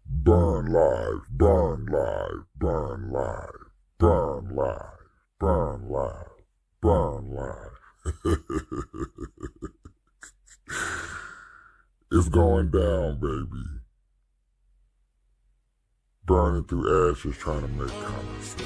Burn live, burn live, burn live, burn live, burn live, burn live. It's going down, baby. Burning through ashes, trying to make common sense.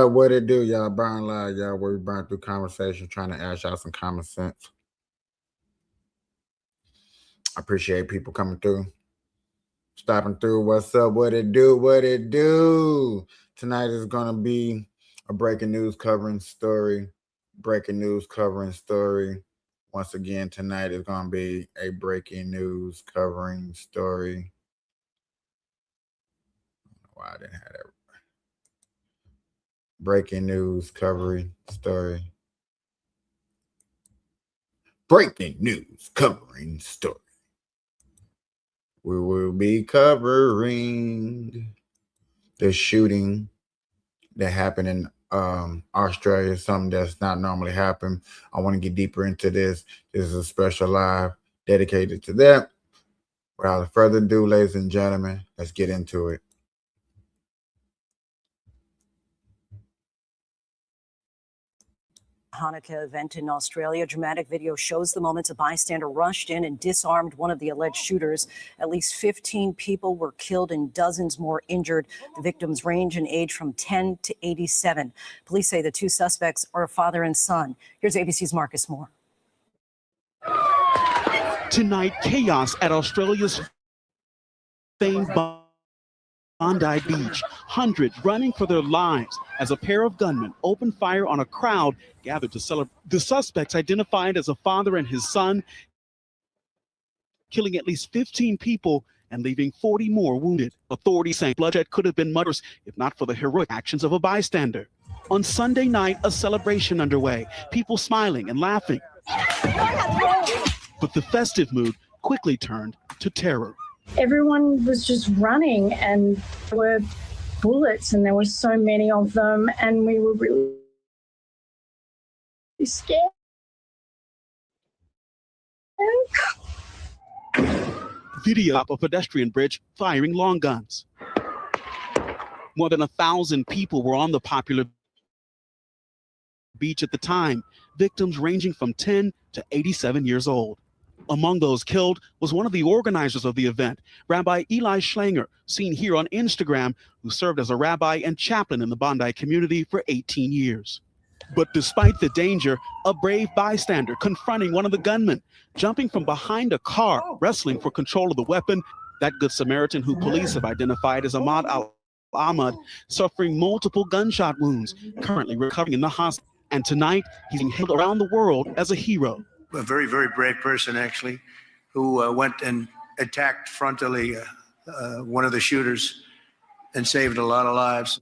What it do, y'all? Burn live, y'all. Where we burn through conversation, trying to ask y'all some common sense. I appreciate people coming through, stopping through. What's up? What it do? What it do? Tonight is gonna be a breaking news covering story. Breaking news covering story. Once again, tonight is gonna be a breaking news covering story. I don't know why I didn't have that. Breaking news covering story. Breaking news covering story. We will be covering the shooting that happened in Australia, something that's not normally happen. I want to get deeper into this. This is a special live dedicated to that. Without further ado, ladies and gentlemen, let's get into it. Hanukkah event in Australia. A dramatic video shows the moments a bystander rushed in and disarmed one of the alleged shooters. At least 15 people were killed and dozens more injured. The victims range in age from 10 to 87. Police say the two suspects are a father and son. Here's ABC's Marcus Moore. Tonight, chaos at Australia's famed Bondi Beach. Hundreds running for their lives as a pair of gunmen opened fire on a crowd gathered to celebrate. The suspects, identified as a father and his son, killing at least 15 people and leaving 40 more wounded. Authorities say bloodshed could have been murders if not for the heroic actions of a bystander. On Sunday night, a celebration underway, people smiling and laughing. But the festive mood quickly turned to terror. Everyone was just running and there were bullets and there were so many of them and we were really scared. Video of a pedestrian bridge firing long guns. More than 1,000 people were on the popular beach at the time, victims ranging from 10 to 87 years old. Among those killed was one of the organizers of the event, Rabbi Eli Schlanger, seen here on Instagram, who served as a rabbi and chaplain in the Bondi community for 18 years. But despite the danger, a brave bystander confronting one of the gunmen, jumping from behind a car, wrestling for control of the weapon. That Good Samaritan, who police have identified as Ahmad al-Ahmad, suffering multiple gunshot wounds, currently recovering in the hospital. And tonight, he's being hailed around the world as a hero. A very, very brave person, actually, who went and attacked frontally one of the shooters and saved a lot of lives.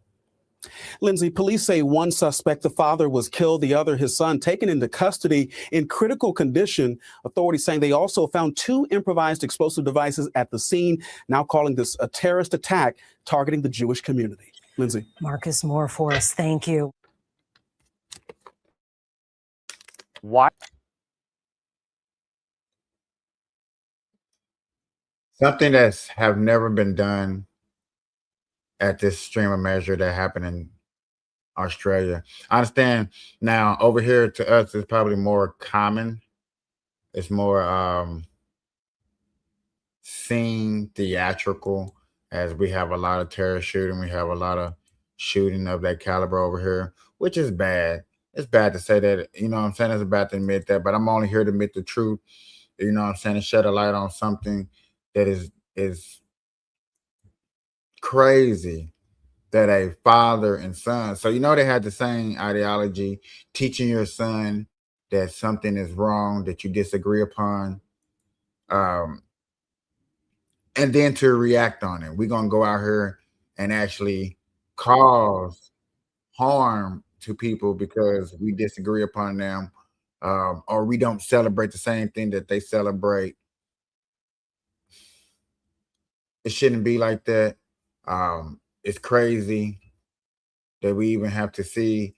Lindsay, police say one suspect, the father, was killed, the other, his son, taken into custody in critical condition. Authorities saying they also found 2 improvised explosive devices at the scene, now calling this a terrorist attack targeting the Jewish community. Lindsay. Marcus Moore for us. Thank you. Why? Something that's have never been done at this extreme measure that happened in Australia. I understand now over here to us it's probably more common. It's more seen theatrical as we have a lot of terrorist shooting. We have a lot of shooting of that caliber over here, which is bad. It's bad to say that, you know what I'm saying? It's bad to admit that, but I'm only here to admit the truth, you know what I'm saying, and shed a light on something that is crazy that a father and son. So you know they had the same ideology, teaching your son that something is wrong that you disagree upon, and then to react on it. We're gonna go out here and actually cause harm to people because we disagree upon them, or we don't celebrate the same thing that they celebrate. It shouldn't be like that. It's crazy that we even have to see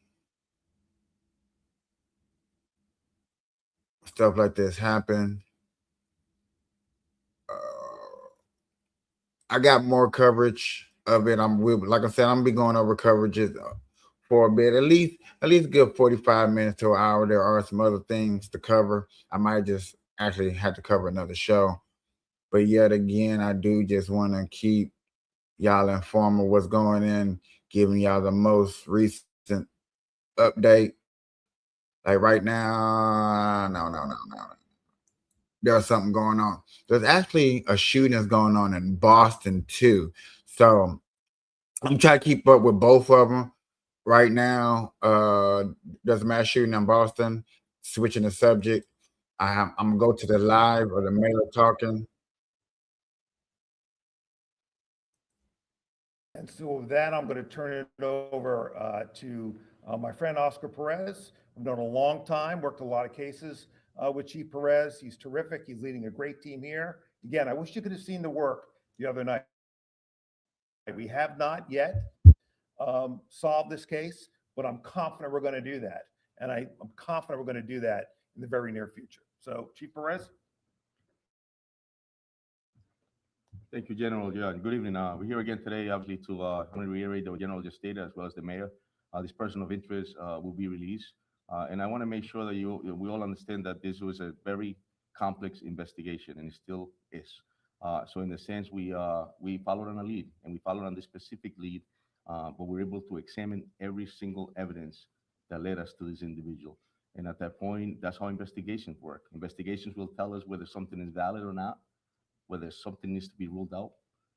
stuff like this happen. I got more coverage of it. Like I said, I'm gonna be going over coverages for a bit, at least good 45 minutes to an hour. There are some other things to cover. I might just actually have to cover another show. But yet again, I do just want to keep y'all informed of what's going in, giving y'all the most recent update. Like right now, no. There's something going on. There's actually a shooting that's going on in Boston too. So I'm trying to keep up with both of them right now. There's a mass shooting in Boston. Switching the subject, I'm gonna go to the live or the mayor talking. And so with that, I'm going to turn it over to my friend Oscar Perez. I've known a long time, worked a lot of cases with Chief Perez. He's terrific. He's leading a great team here. Again, I wish you could have seen the work the other night. We have not yet solved this case, but I'm confident we're going to do that. And I'm confident we're going to do that in the very near future. So, Chief Perez. Thank you, General John. Good evening. We're here again today, obviously, to I want to reiterate the General just stated, as well as the mayor. This person of interest will be released, and I want to make sure that we all understand that this was a very complex investigation, and it still is. So, in the sense, we followed on a lead, and we followed on this specific lead, but we're able to examine every single evidence that led us to this individual. And at that point, that's how investigations work. Investigations will tell us whether something is valid or not, whether something needs to be ruled out.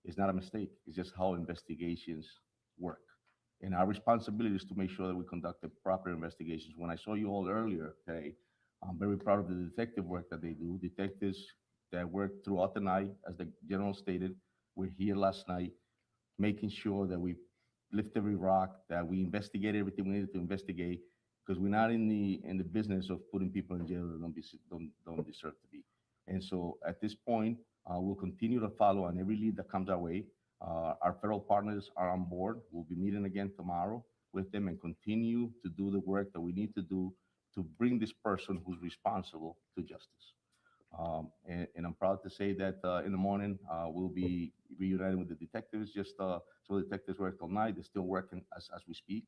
It's not a mistake. It's just how investigations work. And our responsibility is to make sure that we conduct the proper investigations. When I saw you all earlier today, I'm very proud of the detective work that they do. Detectives that work throughout the night, as the general stated, we're here last night, making sure that we lift every rock, that we investigate everything we needed to investigate, because we're not in the business of putting people in jail that don't deserve to be. And so at this point, we'll continue to follow on every lead that comes our way. Our federal partners are on board. We'll be meeting again tomorrow with them and continue to do the work that we need to do to bring this person who's responsible to justice. And I'm proud to say that in the morning, we'll be reuniting with the detectives. So the detectives worked all night. They're still working as we speak.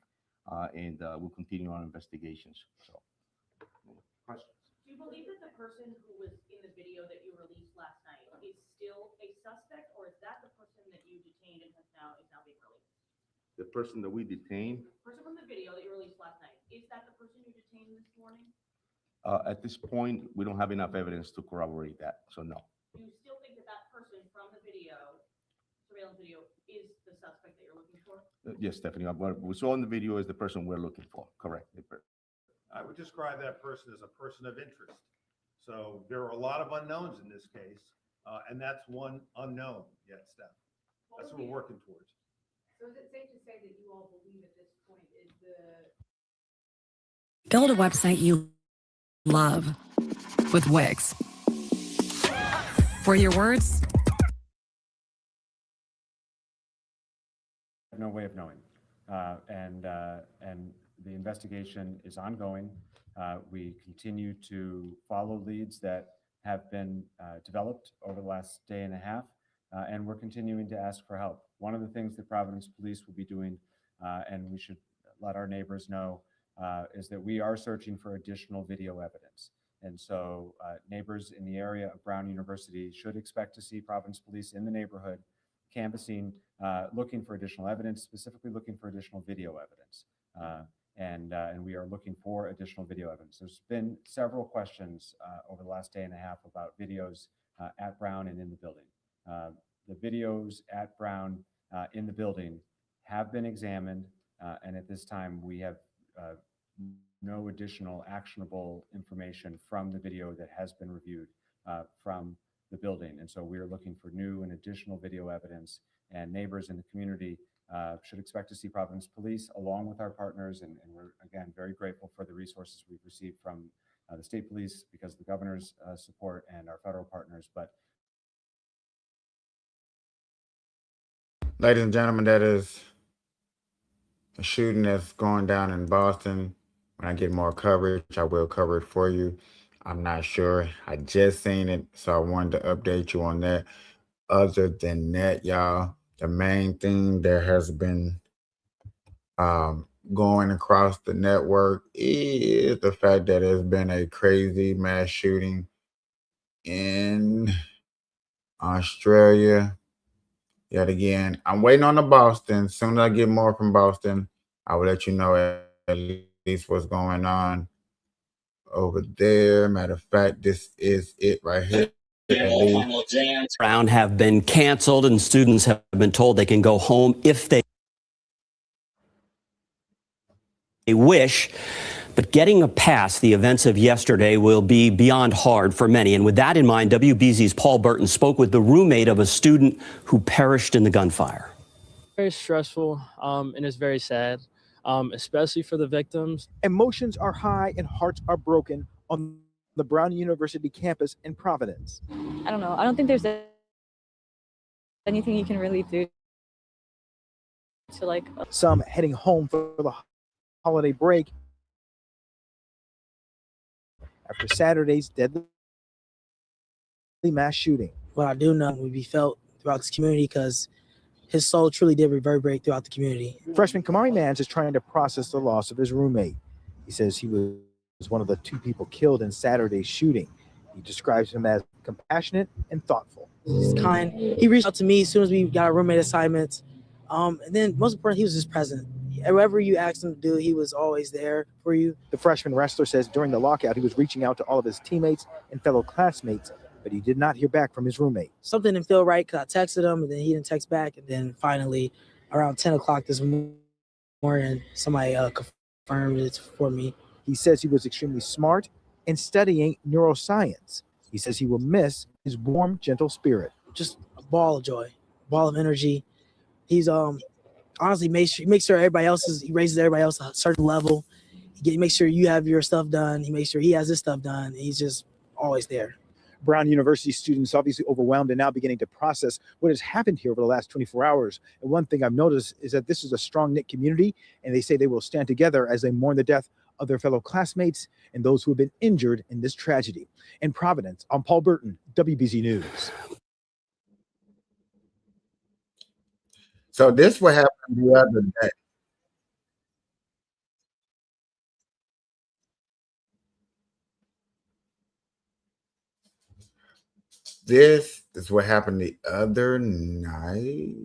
And we'll continue our investigations. So, questions? Do you believe that the person who was in the video that you released last night is still a suspect, or is that the person that you detained and is now being released? The person that we detained. Person from the video that you released last night, is that the person you detained this morning? At this point, we don't have enough evidence to corroborate that, so no. Do you still think that that person from the video, surveillance video, is the suspect that you're looking for? Yes, Stephanie. What we saw in the video is the person we're looking for. Correct. I would describe that person as a person of interest. So there are a lot of unknowns in this case, and that's one unknown yet, Steph. That's what we're working towards. So is it safe to say that you all believe at this point is the... Build a website you love with Wix. For your words, no way of knowing, and the investigation is ongoing. We continue to follow leads that have been developed over the last day and a half, and we're continuing to ask for help. One of the things that Providence Police will be doing, and we should let our neighbors know is that we are searching for additional video evidence. And so neighbors in the area of Brown University should expect to see Providence Police in the neighborhood canvassing, looking for additional evidence, specifically looking for additional video evidence. And we are looking for additional video evidence. There's been several questions over the last day and a half about videos at Brown and in the building. The videos at Brown in the building have been examined, and at this time we have no additional actionable information from the video that has been reviewed from the building. And so we are looking for new and additional video evidence, and neighbors in the community should expect to see Providence Police along with our partners. And we're, again, very grateful for the resources we've received from the state police because of the governor's support and our federal partners. But ladies and gentlemen, that is a shooting that's going down in Boston. When I get more coverage, I will cover it for you. I'm not sure. I just seen it, so I wanted to update you on that. Other than that, y'all, the main thing that has been going across the network is the fact that there's been a crazy mass shooting in Australia. Yet again, I'm waiting on the Boston. As soon as I get more from Boston, I will let you know at least what's going on over there. Matter of fact, this is it right here. Brown have been canceled, and students have been told they can go home if they wish. But getting past the events of yesterday will be beyond hard for many. And with that in mind, WBZ's Paul Burton spoke with the roommate of a student who perished in the gunfire. Very stressful, and it's very sad, especially for the victims. Emotions are high and hearts are broken on the Brown University campus in Providence. I don't know. I don't think there's anything you can really do to like. Some heading home for the holiday break after Saturday's deadly mass shooting. What I do know will be felt throughout this community because his soul truly did reverberate throughout the community. Freshman Kamari Mans is trying to process the loss of his roommate. He says he was one of the two people killed in Saturday's shooting. He describes him as compassionate and thoughtful. He's kind. He reached out to me as soon as we got our roommate assignments. And then most important, he was just present. Whatever you asked him to do, he was always there for you. The freshman wrestler says during the lockout, he was reaching out to all of his teammates and fellow classmates, but he did not hear back from his roommate. Something didn't feel right because I texted him and then he didn't text back. And then finally, around 10 o'clock this morning, somebody confirmed it for me. He says he was extremely smart and studying neuroscience. He says he will miss his warm, gentle spirit. Just a ball of joy, ball of energy. He's honestly makes sure he raises everybody else a certain level. He makes sure you have your stuff done. He makes sure he has his stuff done. He's just always there. Brown University students obviously overwhelmed and now beginning to process what has happened here over the last 24 hours. And one thing I've noticed is that this is a strong-knit community, and they say they will stand together as they mourn the death of their fellow classmates and those who have been injured in this tragedy. In Providence, I'm Paul Burton, WBZ News. So this what happened the other day. This is what happened the other night.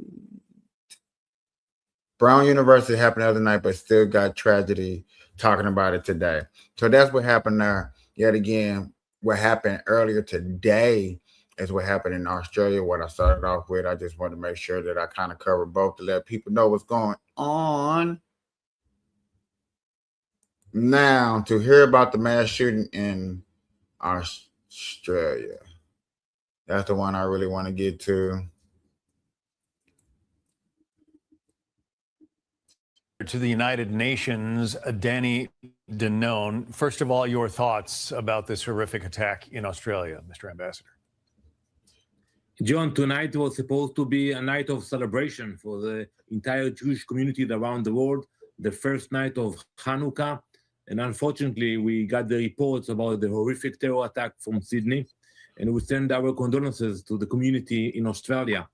Brown University happened the other night, but still got tragedy talking about it today. So that's what happened there. Yet again, what happened earlier today is what happened in Australia. What I started off with, I just wanted to make sure that I kind of covered both to let people know what's going on. Now, to hear about the mass shooting in Australia, that's the one I really want to get to. To the United Nations, Danny Danone. First of all, your thoughts about this horrific attack in Australia, Mr. Ambassador. John, tonight was supposed to be a night of celebration for the entire Jewish community around the world, the first night of Hanukkah. And unfortunately, we got the reports about the horrific terror attack from Sydney, and we send our condolences to the community in Australia.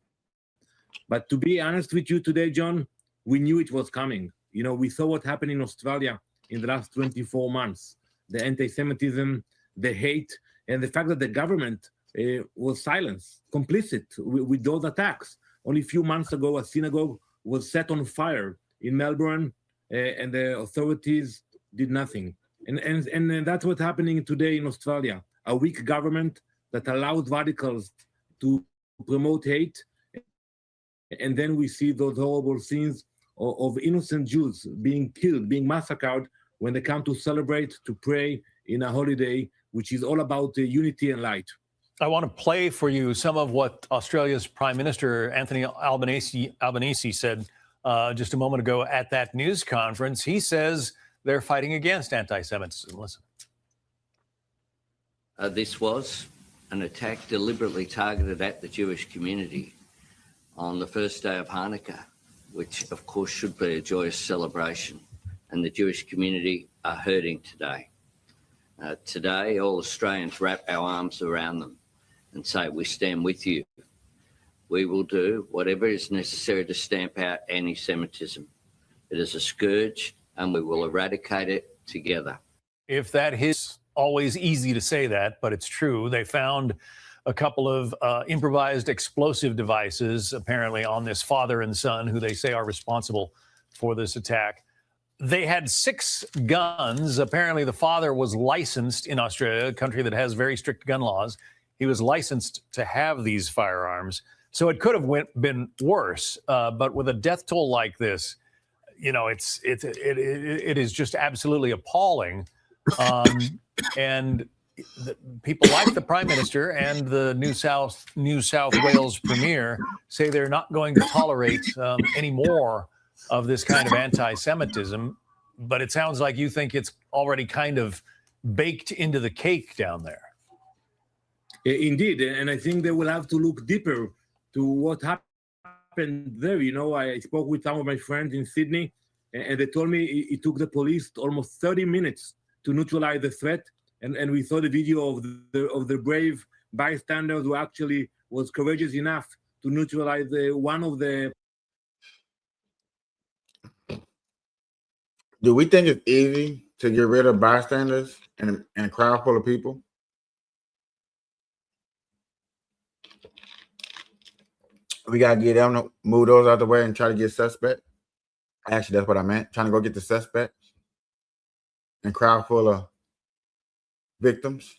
But to be honest with you today, John, we knew it was coming. We saw what happened in Australia in the last 24 months, the anti-Semitism, the hate, and the fact that the government was silenced, complicit with those attacks. Only a few months ago, a synagogue was set on fire in Melbourne, and the authorities did nothing. And that's what's happening today in Australia, a weak government that allows radicals to promote hate. And then we see those horrible scenes of innocent Jews being killed, being massacred when they come to celebrate, to pray in a holiday, which is all about unity and light. I want to play for you some of what Australia's Prime Minister Anthony Albanese said just a moment ago at that news conference. He says they're fighting against anti-Semitism. Listen. This was an attack deliberately targeted at the Jewish community on the first day of Hanukkah, which of course should be a joyous celebration. And the Jewish community are hurting today. Today, all Australians wrap our arms around them and say, we stand with you. We will do whatever is necessary to stamp out anti-Semitism. It is a scourge and we will eradicate it together. If that is always easy to say that, but it's true. They found a couple of improvised explosive devices, apparently, on this father and son who they say are responsible for this attack. They had 6 guns. Apparently, the father was licensed in Australia, a country that has very strict gun laws. He was licensed to have these firearms. So it could have been worse. But with a death toll like this, it is just absolutely appalling. And people like the Prime Minister and the New South Wales Premier say they're not going to tolerate any more of this kind of anti-Semitism. But it sounds like you think it's already kind of baked into the cake down there. Indeed, and I think they will have to look deeper to what happened there. I spoke with some of my friends in Sydney, and they told me it took the police almost 30 minutes to neutralize the threat. And we saw the video of the brave bystanders who actually was courageous enough to neutralize one of the. Do we think it's easy to get rid of bystanders in a crowd full of people? We got to get them, move those out the way and try to get suspect. Actually, that's what I meant. Trying to go get the suspect in a crowd full of victims.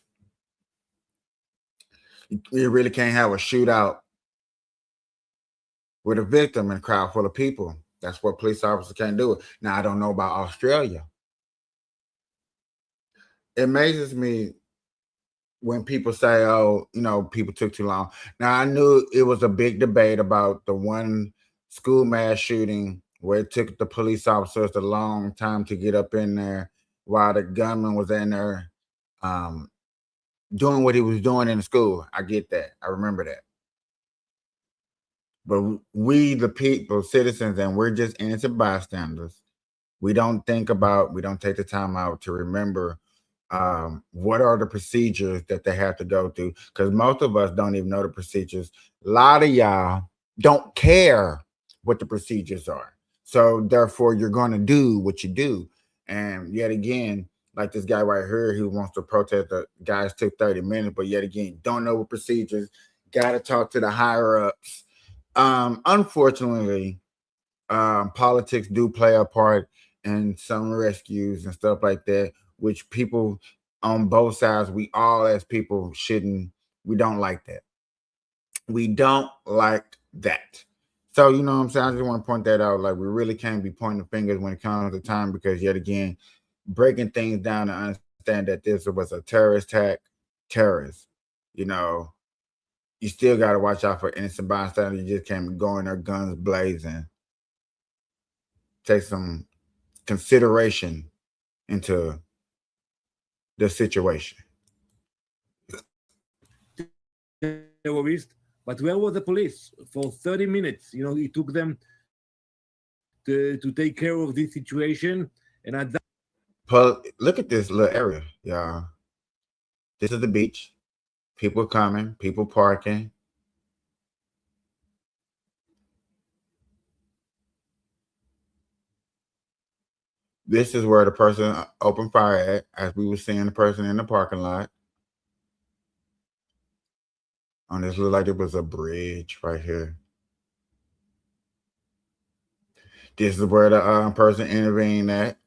You really can't have a shootout with a victim in a crowd full of people. That's what police officers can't do. Now, I don't know about Australia. It amazes me when people say, oh, people took too long. Now, I knew it was a big debate about the one school mass shooting where it took the police officers a long time to get up in there while the gunman was in there doing what he was doing in the school. I get that. I remember that. But we, the people, citizens, and we're just innocent bystanders. We don't take the time out to remember what are the procedures that they have to go through, because most of us don't even know the procedures. A lot of y'all don't care what the procedures are. So therefore, you're going to do what you do. And yet again, like this guy right here who wants to protest the guys took 30 minutes, but yet again, don't know what procedures, got to talk to the higher ups. Unfortunately, politics do play a part in some rescues and stuff like that, which people on both sides, we all as people we don't like that. We don't like that. So, you know what I'm saying? I just want to point that out. Like, we really can't be pointing fingers when it comes to time, because yet again, breaking things down to understand that this was a terrorist attack, you still got to watch out for innocent bystanders. You just can't go in there guns blazing. Take some consideration into the situation. Terrorist, but where were the police for 30 minutes? It took them to take care of this situation. And at that, look at this little area, y'all. This is the beach. People coming, people parking. This is where the person opened fire at, as we were seeing the person in the parking lot. On this looked like it was a bridge right here. This is where the person intervened at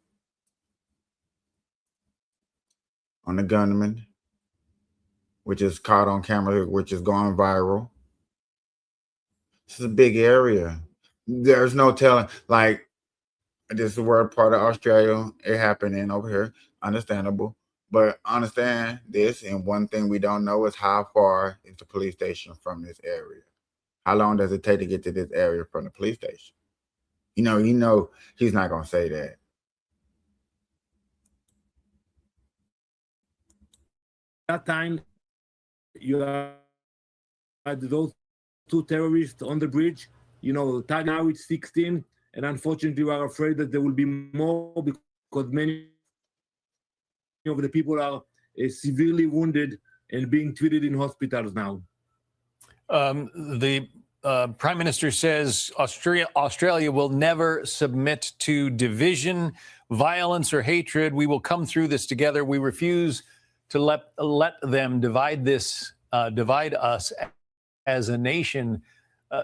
on the gunman, which is caught on camera, which is going viral. This is a big area. There's no telling. Like, this is where part of Australia it happening over here. Understandable. But understand this, and one thing we don't know is how far is the police station from this area. How long does it take to get to this area from the police station? You know, he's not gonna say that. That time, you had those two terrorists on the bridge. You know, now it's 16, and unfortunately, we are afraid that there will be more because many of the people are severely wounded and being treated in hospitals now. The Prime Minister says Australia will never submit to division, violence, or hatred. We will come through this together. We refuse to let them divide us as a nation.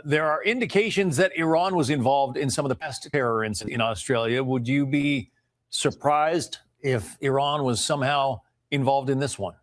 There are indications that Iran was involved in some of the past terror incidents in Australia. Would you be surprised if Iran was somehow involved in this one?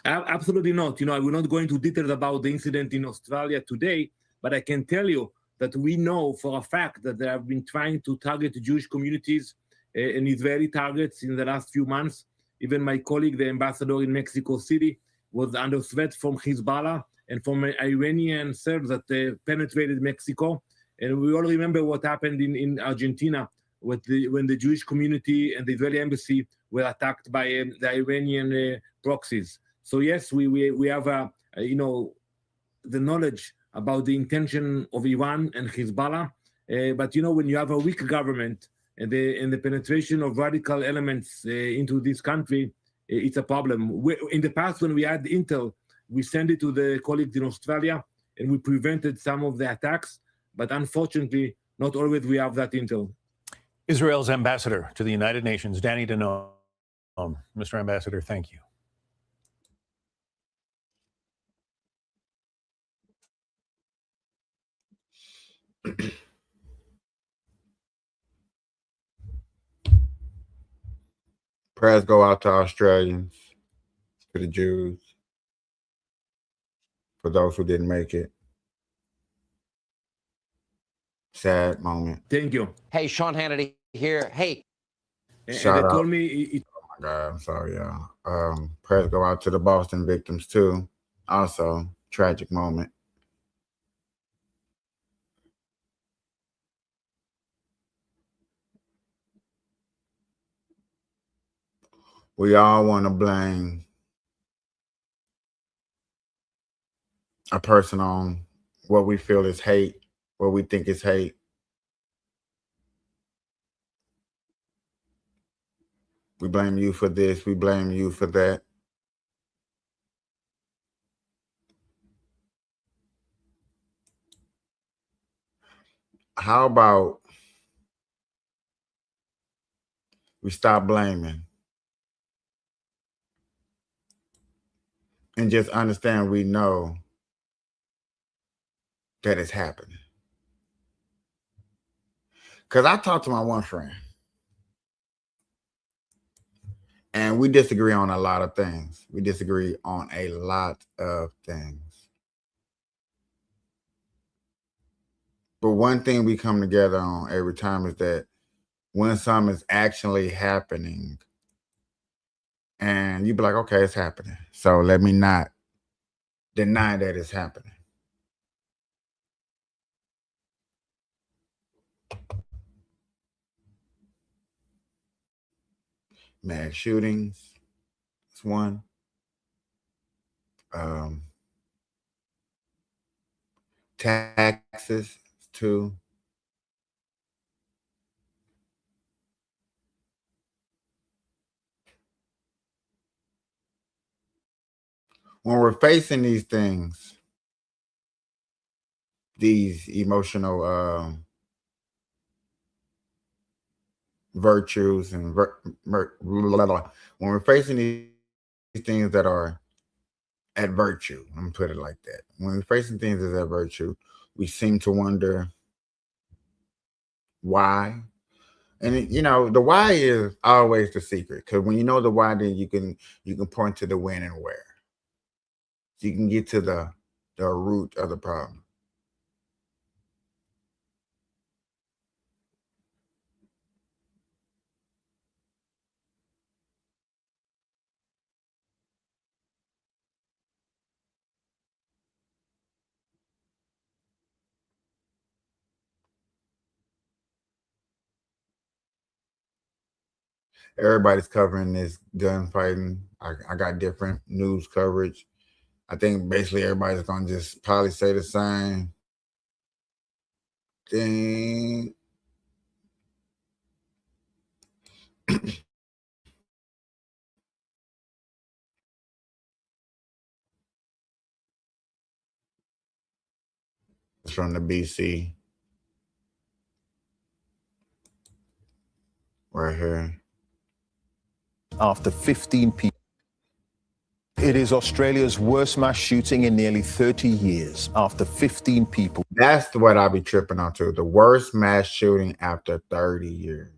Absolutely not. You know, we're not going into details about the incident in Australia today, but I can tell you that we know for a fact that they have been trying to target Jewish communities and Israeli targets in the last few months. Even my colleague, the ambassador in Mexico City, was under threat from Hezbollah and from Iranian Serbs that penetrated Mexico. And we all remember what happened in Argentina when the Jewish community and the Israeli embassy were attacked by the Iranian proxies. So yes, we have the knowledge about the intention of Iran and Hezbollah, but when you have a weak government and the penetration of radical elements into this country, it's a problem. In the past, when we had intel, we sent it to the colleagues in Australia, and we prevented some of the attacks. But unfortunately, not always we have that intel. Israel's ambassador to the United Nations, Danny Danon. Mr. Ambassador, thank you. Prayers go out to Australians, to the Jews, for those who didn't make it. Sad moment. Thank you. Hey, Sean Hannity here. Hey. Shout out. Told me oh my God, I'm sorry, y'all. Prayers go out to the Boston victims too. Also, tragic moment. We all want to blame a person on what we feel is hate, what we think is hate. We blame you for this, we blame you for that. How about we stop blaming and just understand we know that it's happening? Because I talked to my one friend, and we disagree on a lot of things. We disagree on a lot of things. But one thing we come together on every time is that when something is actually happening, and you be like, okay, it's happening. So let me not deny that it's happening. Mass shootings, it's one. Taxes, two. When we're facing these things, these emotional virtues and blah, blah, blah. When we're facing these things that are at virtue, I'm gonna put it like that. When we're facing things as at virtue, we seem to wonder why. And the why is always the secret, because when you know the why, then you can point to the when and where. So you can get to the root of the problem. Everybody's covering this gunfighting. I got different news coverage. I think basically everybody's gonna just probably say the same thing. From the BC right here. After 15 people. It is Australia's worst mass shooting in nearly 30 years. After 15 people. That's what I'll be tripping on to. The worst mass shooting after 30 years.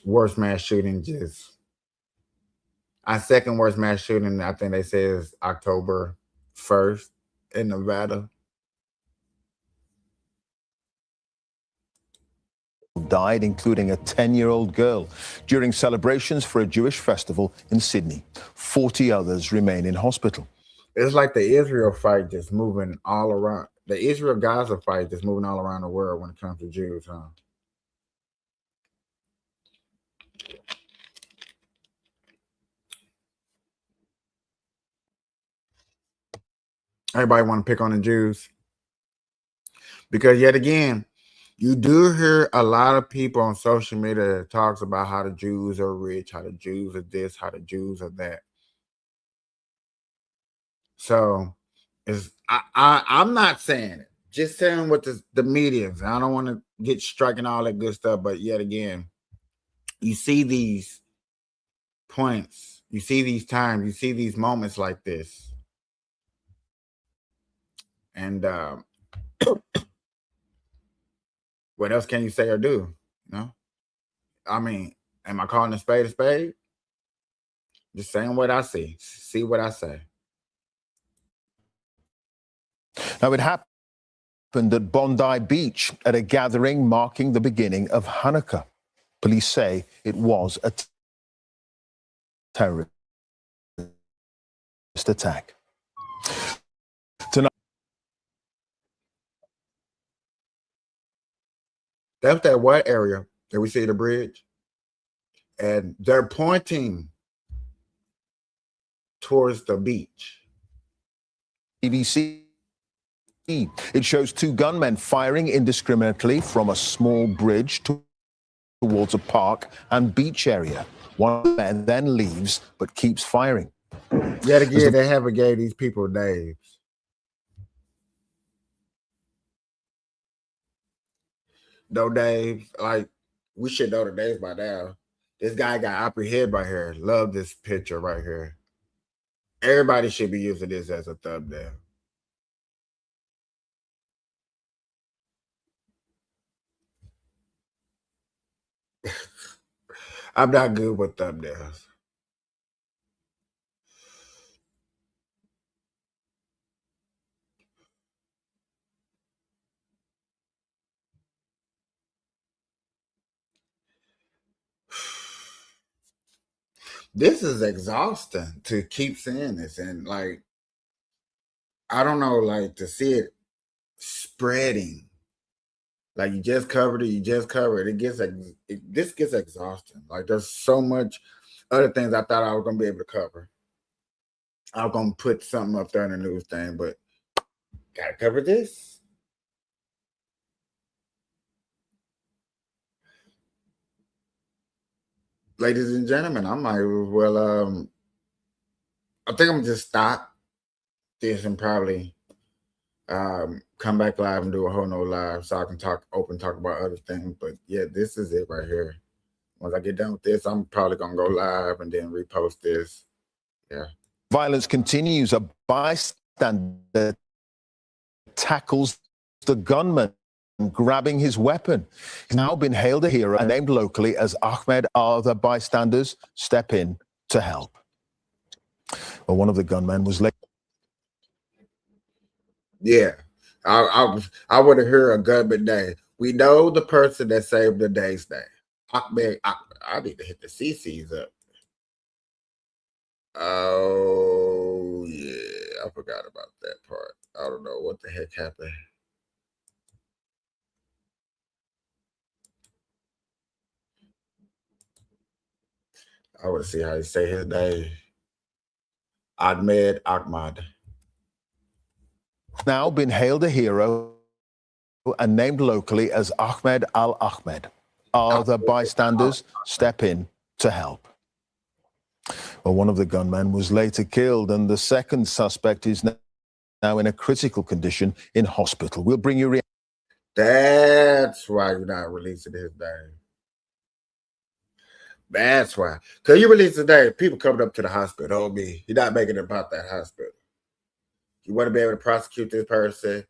Worst mass shooting our second worst mass shooting, I think they say, is October 1st in Nevada. Died, including a 10-year-old girl, during celebrations for a Jewish festival in Sydney. 40 others remain in hospital. It's like the Israel fight just moving all around. The Israel-Gaza fight just moving all around the world when it comes to Jews, huh? Everybody want to pick on the Jews. Because yet again, you do hear a lot of people on social media that talks about how the Jews are rich, how the Jews are this, how the Jews are that. So I'm not saying it. Just saying what the media is. I don't want to get striking all that good stuff, but yet again, you see these points, you see these times, you see these moments like this. And what else can you say or do? I mean, am I calling a spade a spade? Just saying what I see what I say. Now, it happened at Bondi Beach at a gathering marking the beginning of Hanukkah. Police say it was a terrorist attack. Tonight, that's that what area that we see the bridge, and they're pointing towards the beach. BBC. It shows two gunmen firing indiscriminately from a small bridge towards a park and beach area. One man then leaves but keeps firing. Yet again, they haven't gave these people names. No names. Like, we should know the names by now. This guy got upper head right here. Love this picture right here. Everybody should be using this as a thumbnail. I'm not good with thumbnails. This is exhausting to keep seeing this, and like, I don't know, like, to see it spreading. Like, you just covered it. This gets exhausting. Like, there's so much other things I thought I was gonna be able to cover. I was gonna put something up there in the news thing, but gotta cover this. Ladies and gentlemen, I might as well I think I'm gonna just stop this and probably come back live and do a whole no live so I can talk about other things. But yeah, this is it right here. Once I get done with this, I'm probably gonna go live and then repost this. Yeah. Violence continues. A bystander tackles the gunman, grabbing his weapon. He's now been hailed a hero and named locally as Ahmed. Other bystanders step in to help. Well, one of the gunmen was late. Yeah. I would have heard a gunman name. We know the person that saved the day's name. Ahmed. I need to hit the CCs up. Oh yeah, I forgot about that part. I don't know what the heck happened. I want to see how you say his name. Ahmed. Now been hailed a hero and named locally as Ahmed al-Ahmed. Other bystanders step in to help. Well, one of the gunmen was later killed, and the second suspect is now in a critical condition in hospital. We'll bring you. That's why you're not releasing his name. That's why. Because you release today, people coming up to the hospital. Oh, me. You're not making it about that hospital. You want to be able to prosecute this person,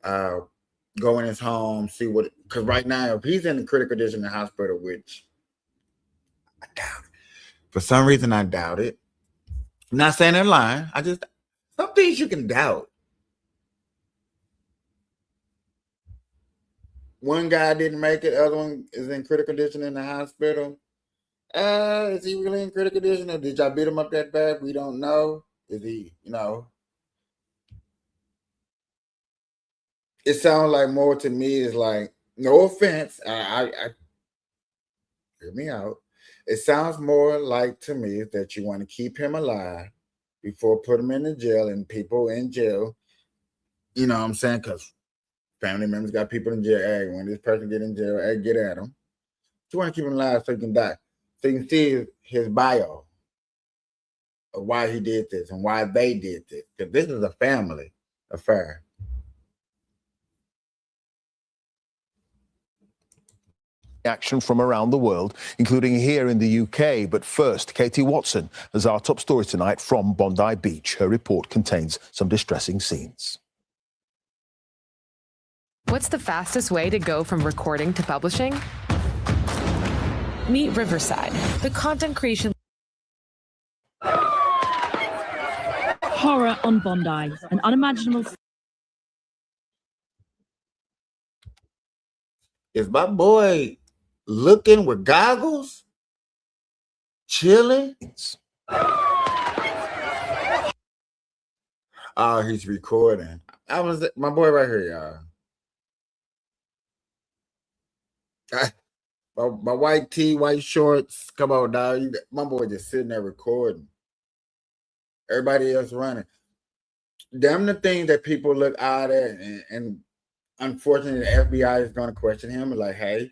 go in his home, see what. Because right now, if he's in a critical condition in the hospital, which I doubt it. For some reason, I doubt it. I'm not saying they're lying. Some things you can doubt. One guy didn't make it. The other one is in critical condition in the hospital. Is he really in critical condition, or did y'all beat him up that bad? We don't know. Is he, It sounds like more to me is like, no offense, I hear me out. It sounds more like to me that you want to keep him alive before put him in the jail, and people in jail, you know what I'm saying? Because family members got people in jail. Hey, when this person get in jail, hey, get at him. You want to keep him alive so he can die. So you can see his bio of why he did this and why they did this. Because this is a family affair. Action from around the world, including here in the UK. But first, Katie Watson has our top story tonight from Bondi Beach. Her report contains some distressing scenes. What's the fastest way to go from recording to publishing? Meet Riverside, the content creation. Horror on Bondi, an unimaginable. Is my boy looking with goggles? Chilling? Oh, he's recording. My boy right here, y'all. My white tee, white shorts. Come on, dog. My boy just sitting there recording. Everybody else running. Them the things that people look odd at, and unfortunately, the FBI is going to question him. Like, hey,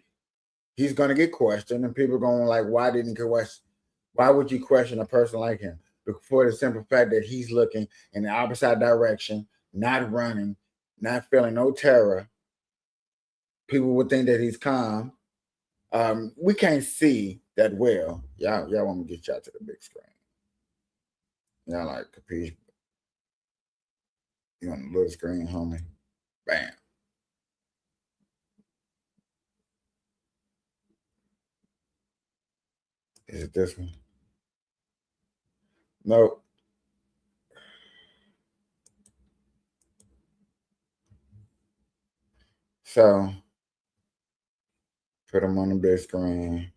he's going to get questioned, and people are going like, why didn't you question? Why would you question a person like him? For the simple fact that he's looking in the opposite direction, not running, not feeling no terror. People would think that he's calm. We can't see that well. Y'all want me to get y'all to the big screen. Y'all like capiche? You on the little screen, homie? Bam. Is it this one? Nope. So, put them on the big screen.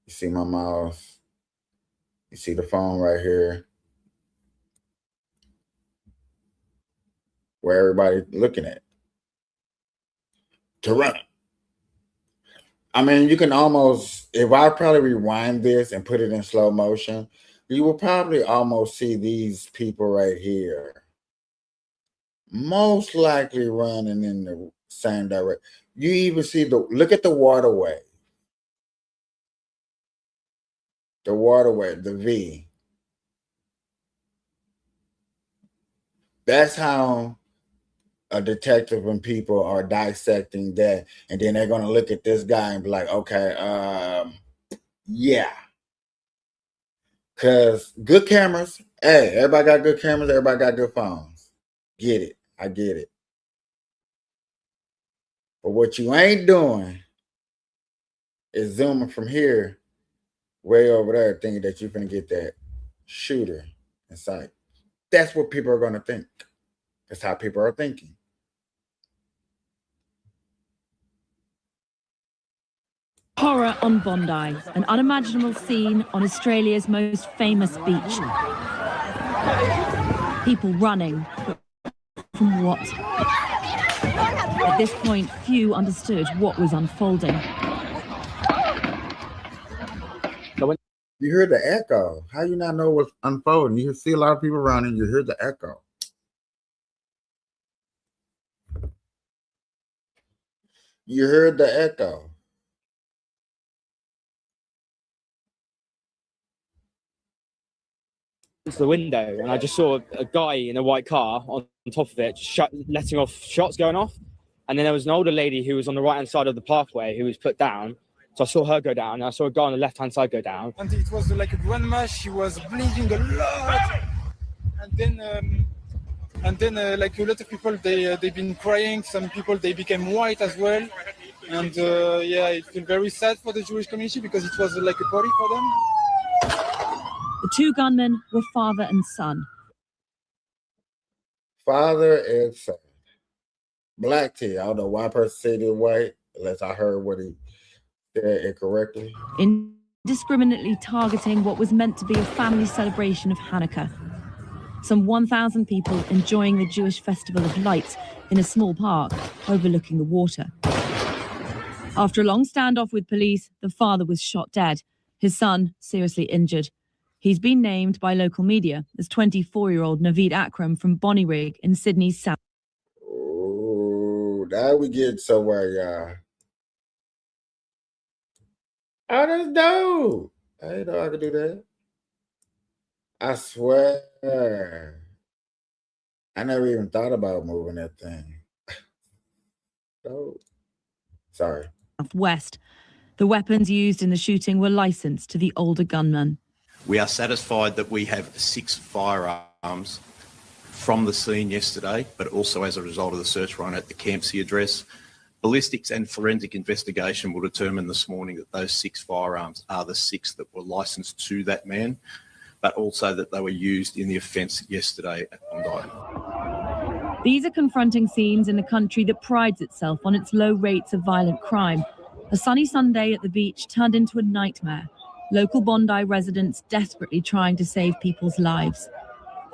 You see my mouse. You see the phone right here. Where everybody looking at. To run. I mean, you can almost, if I probably rewind this and put it in slow motion, you will probably almost see these people right here. Most likely running in the same direction. You even see look at the waterway. The waterway, the V. That's how a detective and people are dissecting that, and then they're gonna look at this guy and be like, okay, yeah. Cause good cameras, hey, everybody got good cameras, everybody got good phones. Get it. I get it. But what you ain't doing is zooming from here way over there, thinking that you're gonna get that shooter in sight. That's what people are gonna think. That's how people are thinking. Horror on Bondi, an unimaginable scene on Australia's most famous beach. People running, but from what? At this point, few understood what was unfolding. You hear the echo. How you not know what's unfolding? You see a lot of people running, you hear the echo. You heard the echo. Into the window, and I just saw a guy in a white car on top of it, letting off shots going off. And then there was an older lady who was on the right-hand side of the pathway who was put down. So I saw her go down, and I saw a guy on the left-hand side go down. And it was like a grandma. She was bleeding a lot. And then like a lot of people, they've been crying. Some people, they became white as well. And yeah, it felt very sad for the Jewish community because it was like a party for them. The two gunmen were father and son. Father and son. Black tea. I don't know why person said it white, unless I heard what he said incorrectly. Indiscriminately targeting what was meant to be a family celebration of Hanukkah. Some 1,000 people enjoying the Jewish festival of lights in a small park overlooking the water. After a long standoff with police, the father was shot dead, his son seriously injured. He's been named by local media as 24-year-old Naveed Akram from Bondi Beach in Sydney's south. Oh, now we get somewhere, y'all. Oh, that's dope. I didn't know I could do that. I swear. I never even thought about moving that thing. Oh, sorry. West. The weapons used in the shooting were licensed to the older gunman. We are satisfied that we have 6 firearms from the scene yesterday, but also as a result of the search warrant at the Campsie address. Ballistics and forensic investigation will determine this morning that those 6 firearms are the 6 that were licensed to that man, but also that they were used in the offence yesterday at Bondi. These are confronting scenes in a country that prides itself on its low rates of violent crime. A sunny Sunday at the beach turned into a nightmare. Local Bondi residents desperately trying to save people's lives.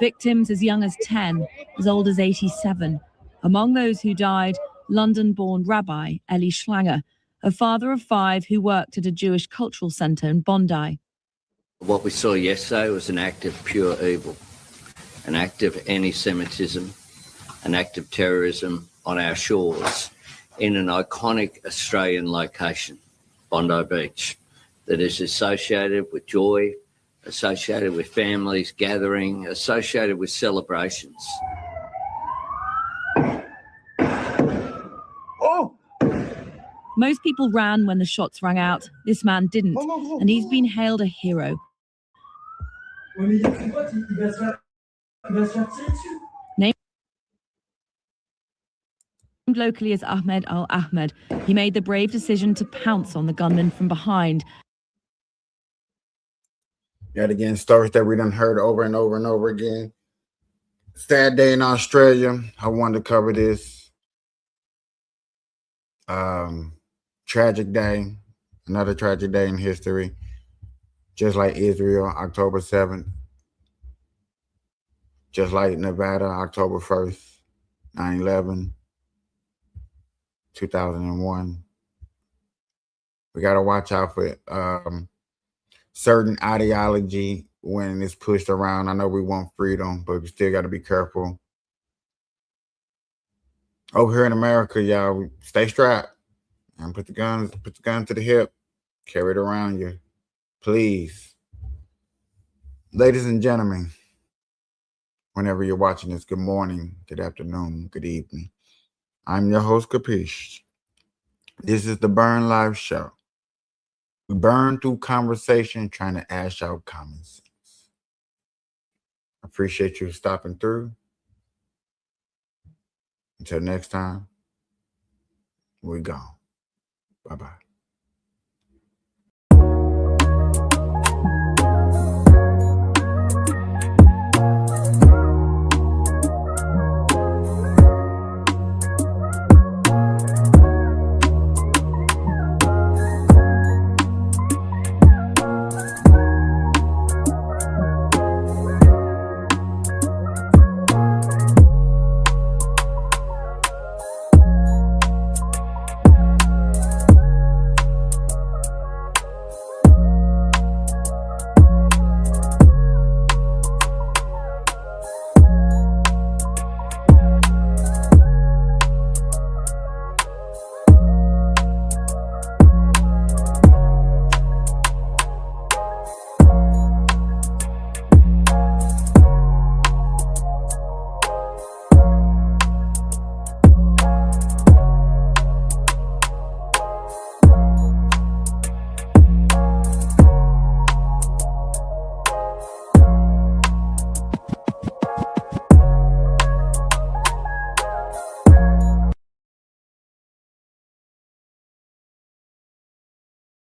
Victims as young as 10, as old as 87. Among those who died, London-born Rabbi Eli Schlanger, a father of 5 who worked at a Jewish cultural centre in Bondi. What we saw yesterday was an act of pure evil, an act of anti-Semitism, an act of terrorism on our shores in an iconic Australian location, Bondi Beach, that is associated with joy, associated with families gathering, associated with celebrations. Most people ran when the shots rang out. This man didn't, and he's been hailed a hero. Named locally as Ahmed Al-Ahmed, he made the brave decision to pounce on the gunman from behind. Yet again, stories that we done heard over and over and over again. Sad day in Australia. I wanted to cover this. Tragic day. Another tragic day in history. Just like Israel, October 7th. Just like Nevada, October 1st, 9/11, 2001. We got to watch out for certain ideology when it's pushed around. I know we want freedom, but we still got to be careful. Over here in America, y'all, stay strapped and put the gun to the hip, carry it around you, please. Ladies and gentlemen, whenever you're watching this. Good morning, good afternoon, good evening. I'm your host, Capiche. This is the Burn Live Show. We burn through conversation trying to ash out common sense. I appreciate you stopping through. Until next time, we're gone. Bye-bye.